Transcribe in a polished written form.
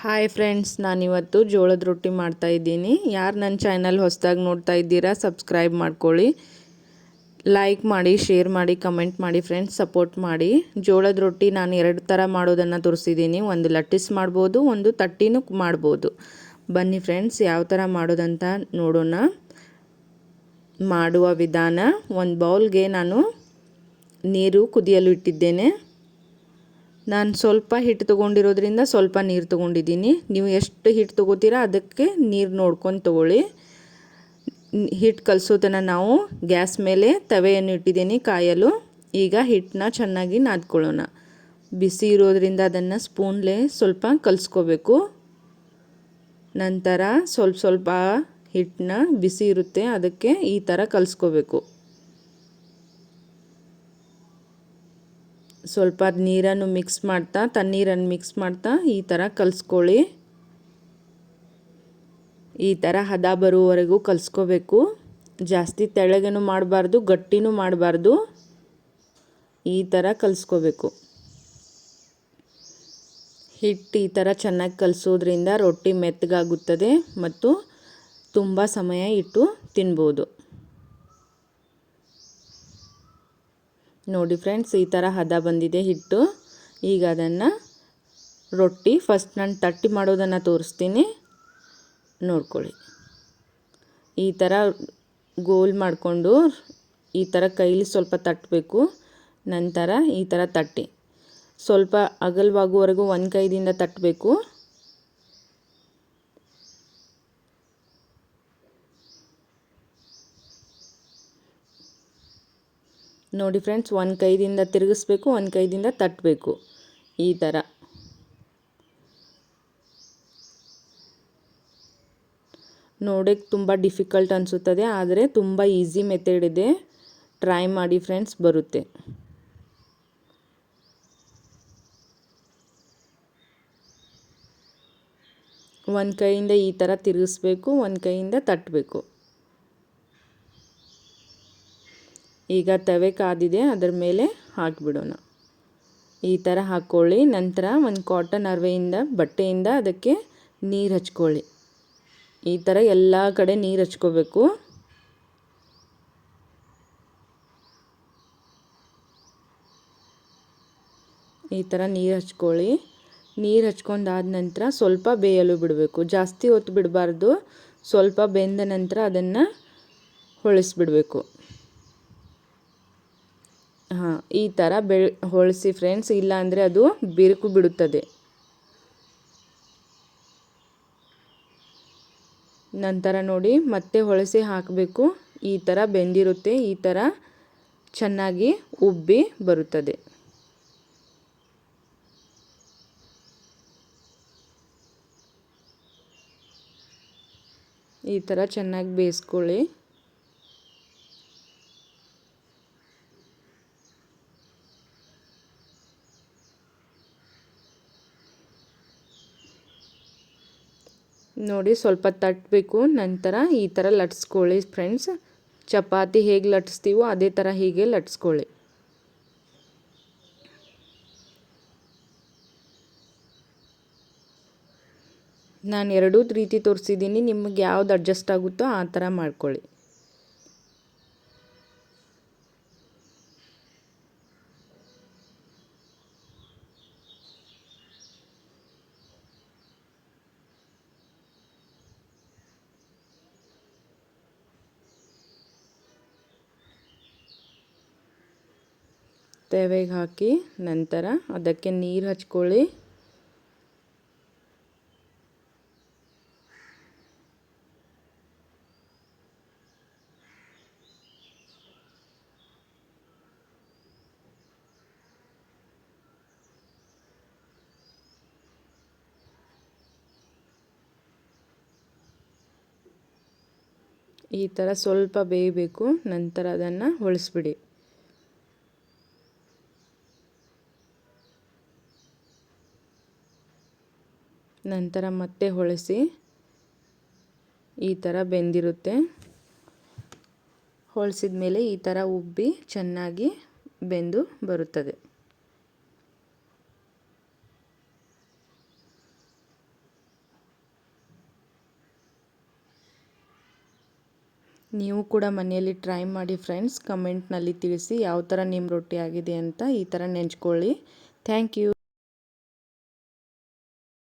Hi friends, ನಾನಿವತ್ತು ಜೋಳದ ರೊಟ್ಟಿ ಮಾಡ್ತಾ ಇದ್ದೀನಿ. ಯಾರು ನನ್ನ ಚಾನಲ್ ಹೊಸದಾಗಿ ನೋಡ್ತಾ ಇದ್ದೀರಾ ಸಬ್ಸ್ಕ್ರೈಬ್ ಮಾಡ್ಕೊಳ್ಳಿ, ಲೈಕ್ ಮಾಡಿ, ಶೇರ್ ಮಾಡಿ, ಕಮೆಂಟ್ ಮಾಡಿ ಫ್ರೆಂಡ್ಸ್, ಸಪೋರ್ಟ್ ಮಾಡಿ. ಜೋಳದ ರೊಟ್ಟಿ ನಾನು 2 ಥರ ಮಾಡೋದನ್ನು ತೋರಿಸಿದ್ದೀನಿ. ಒಂದು ಲಟ್ಟಿಸ್ ಮಾಡ್ಬೋದು, ಒಂದು ತಟ್ಟಿನೂ ಮಾಡ್ಬೋದು. ಬನ್ನಿ ಫ್ರೆಂಡ್ಸ್, ಯಾವ ಥರ ಮಾಡೋದಂತ ನೋಡೋಣ. ಮಾಡುವ ವಿಧಾನ: ಒಂದು ಬೌಲ್ಗೆ ನಾನು ನೀರು ಕುದಿಯಲು ಇಟ್ಟಿದ್ದೇನೆ. ನಾನು ಸ್ವಲ್ಪ ಹಿಟ್ಟು ತೊಗೊಂಡಿರೋದ್ರಿಂದ ಸ್ವಲ್ಪ ನೀರು ತೊಗೊಂಡಿದ್ದೀನಿ. ನೀವು ಎಷ್ಟು ಹಿಟ್ಟು ತೊಗೋತೀರಾ ಅದಕ್ಕೆ ನೀರು ನೋಡ್ಕೊಂಡು ತೊಗೊಳ್ಳಿ. ಹಿಟ್ಟು ಕಲಸೋದನ್ನು ನಾವು ಗ್ಯಾಸ್ ಮೇಲೆ ತವೆಯನ್ನು ಇಟ್ಟಿದ್ದೀನಿ ಕಾಯಲು. ಈಗ ಹಿಟ್ಟನ್ನ ಚೆನ್ನಾಗಿ ನಾದ್ಕೊಳ್ಳೋಣ. ಬಿಸಿ ಇರೋದ್ರಿಂದ ಅದನ್ನು ಸ್ಪೂನ್ಲೆ ಸ್ವಲ್ಪ ಕಲಿಸ್ಕೋಬೇಕು. ನಂತರ ಸ್ವಲ್ಪ ಸ್ವಲ್ಪ ಹಿಟ್ಟನ್ನ ಬಿಸಿ ಇರುತ್ತೆ ಅದಕ್ಕೆ ಈ ಥರ ಕಲಿಸ್ಕೋಬೇಕು. ಸ್ವಲ್ಪ ನೀರನ್ನು ಮಿಕ್ಸ್ ಮಾಡ್ತಾ, ತಣ್ಣೀರನ್ನು ಮಿಕ್ಸ್ ಮಾಡ್ತಾ ಈ ಥರ ಕಲಿಸ್ಕೊಳ್ಳಿ. ಈ ಥರ ಹದ ಬರುವವರೆಗೂ ಕಲಿಸ್ಕೋಬೇಕು. ಜಾಸ್ತಿ ತೆಳ್ಳಗೆನೂ ಮಾಡಬಾರ್ದು, ಗಟ್ಟಿನೂ ಮಾಡಬಾರ್ದು. ಈ ಥರ ಕಲಿಸ್ಕೋಬೇಕು. ಹಿಟ್ಟು ಈ ಥರ ಚೆನ್ನಾಗಿ ಕಲಿಸೋದ್ರಿಂದ ರೊಟ್ಟಿ ಮೆತ್ತಗಾಗುತ್ತದೆ ಮತ್ತು ತುಂಬ ಸಮಯ ಇಟ್ಟು ತಿನ್ಬೋದು. ನೋಡಿ ಫ್ರೆಂಡ್ಸ್, ಈ ಥರ ಹದ ಬಂದಿದೆ ಹಿಟ್ಟು. ಈಗ ಅದನ್ನು ರೊಟ್ಟಿ ಫಸ್ಟ್ ನಾನು ತಟ್ಟಿ ಮಾಡೋದನ್ನು ತೋರಿಸ್ತೀನಿ, ನೋಡ್ಕೊಳ್ಳಿ. ಈ ಥರ ಗೋಲ್ ಮಾಡಿಕೊಂಡು ಈ ಥರ ಕೈಲಿ ಸ್ವಲ್ಪ ತಟ್ಟಬೇಕು. ನಂತರ ಈ ಥರ ತಟ್ಟಿ ಸ್ವಲ್ಪ ಅಗಲವಾಗುವವರೆಗೂ ಒಂದು ಕೈದಿಂದ ತಟ್ಟಬೇಕು. ನೋಡಿ ಫ್ರೆಂಡ್ಸ್, ಒಂದು ಕೈದಿಂದ ತಿರುಗಿಸ್ಬೇಕು, ಒಂದು ಕೈದಿಂದ ತಟ್ಟಬೇಕು. ಈ ಥರ ನೋಡೋಕ್ಕೆ ತುಂಬ ಡಿಫಿಕಲ್ಟ್ ಅನಿಸುತ್ತದೆ, ಆದರೆ ತುಂಬ ಈಸಿ ಮೆಥಡ್ ಇದೆ. ಟ್ರೈ ಮಾಡಿ ಫ್ರೆಂಡ್ಸ್, ಬರುತ್ತೆ. ಒಂದು ಕೈಯಿಂದ ಈ ಥರ ತಿರುಗಿಸ್ಬೇಕು, ಒಂದು ಕೈಯಿಂದ ತಟ್ಟಬೇಕು. ಈಗ ತವೆ ಕಾದಿದೆ, ಅದರ ಮೇಲೆ ಹಾಕಿಬಿಡೋಣ. ಈ ಥರ ಹಾಕ್ಕೊಳ್ಳಿ. ನಂತರ ಒಂದು ಕಾಟನ್ ಅರಿವೆಯಿಂದ ಬಟ್ಟೆಯಿಂದ ಅದಕ್ಕೆ ನೀರು ಹಚ್ಕೊಳ್ಳಿ. ಈ ಥರ ಎಲ್ಲ ಕಡೆ ನೀರು ಹಚ್ಕೋಬೇಕು. ಈ ಥರ ನೀರು ಹಚ್ಕೊಳ್ಳಿ. ನೀರು ಹಚ್ಕೊಂಡಾದ ನಂತರ ಸ್ವಲ್ಪ ಬೇಯಲು ಬಿಡಬೇಕು. ಜಾಸ್ತಿ ಹೊತ್ತು ಬಿಡಬಾರ್ದು. ಸ್ವಲ್ಪ ಬೆಂದ ನಂತರ ಅದನ್ನು ಹೊಳಿಸ್ಬಿಡಬೇಕು. ಈ ಥರ ಹೊಳಿಸಿ ಫ್ರೆಂಡ್ಸ್, ಇಲ್ಲಾಂದರೆ ಅದು ಬಿರುಕು ಬಿಡುತ್ತದೆ. ನಂತರ ನೋಡಿ ಮತ್ತೆ ಹೊಳಿಸಿ ಹಾಕಬೇಕು. ಈ ಥರ ಬೆಂದಿರುತ್ತೆ. ಈ ಥರ ಚೆನ್ನಾಗಿ ಉಬ್ಬಿ ಬರುತ್ತದೆ. ಈ ಥರ ಚೆನ್ನಾಗಿ ಬೇಯಿಸ್ಕೊಳ್ಳಿ. ನೋಡಿ ಸ್ವಲ್ಪ ತಟ್ಟಬೇಕು. ನಂತರ ಈ ಥರ ಲಟ್ಸ್ಕೊಳ್ಳಿ ಫ್ರೆಂಡ್ಸ್. ಚಪಾತಿ ಹೇಗೆ ಲಟ್ಸ್ತೀವೋ ಅದೇ ಥರ ಹೀಗೆ ಲಟ್ಸ್ಕೊಳ್ಳಿ. ನಾನು ಎರಡೂ ರೀತಿ ತೋರಿಸಿದ್ದೀನಿ. ನಿಮಗೆ ಯಾವ್ದು ಅಡ್ಜಸ್ಟ್ ಆಗುತ್ತೋ ಆ ಥರ ಮಾಡ್ಕೊಳ್ಳಿ. ತವೆಗೆ ಹಾಕಿ ನಂತರ ಅದಕ್ಕೆ ನೀರು ಹಚ್ಕೊಳ್ಳಿ. ಈ ಥರ ಸ್ವಲ್ಪ ಬೇಯಬೇಕು. ನಂತರ ಅದನ್ನು ಹೊಳಿಸ್ಬಿಡಿ. ನಂತರ ಮತ್ತೆ ಹೊಳಿಸಿ. ಈ ಥರ ಬೆಂದಿರುತ್ತೆ. ಹೊಳಿಸಿದ ಮೇಲೆ ಈ ಥರ ಉಬ್ಬಿ ಚೆನ್ನಾಗಿ ಬೆಂದು ಬರುತ್ತದೆ. ನೀವು ಕೂಡ ಮನೆಯಲ್ಲಿ ಟ್ರೈ ಮಾಡಿ ಫ್ರೆಂಡ್ಸ್. ಕಮೆಂಟ್ನಲ್ಲಿ ತಿಳಿಸಿ ಯಾವ ಥರ ನಿಮ್ಮ ರೊಟ್ಟಿ ಆಗಿದೆ ಅಂತ. ಈ ಥರ ನೆಂಚ್ಕೊಳ್ಳಿ. Thank you.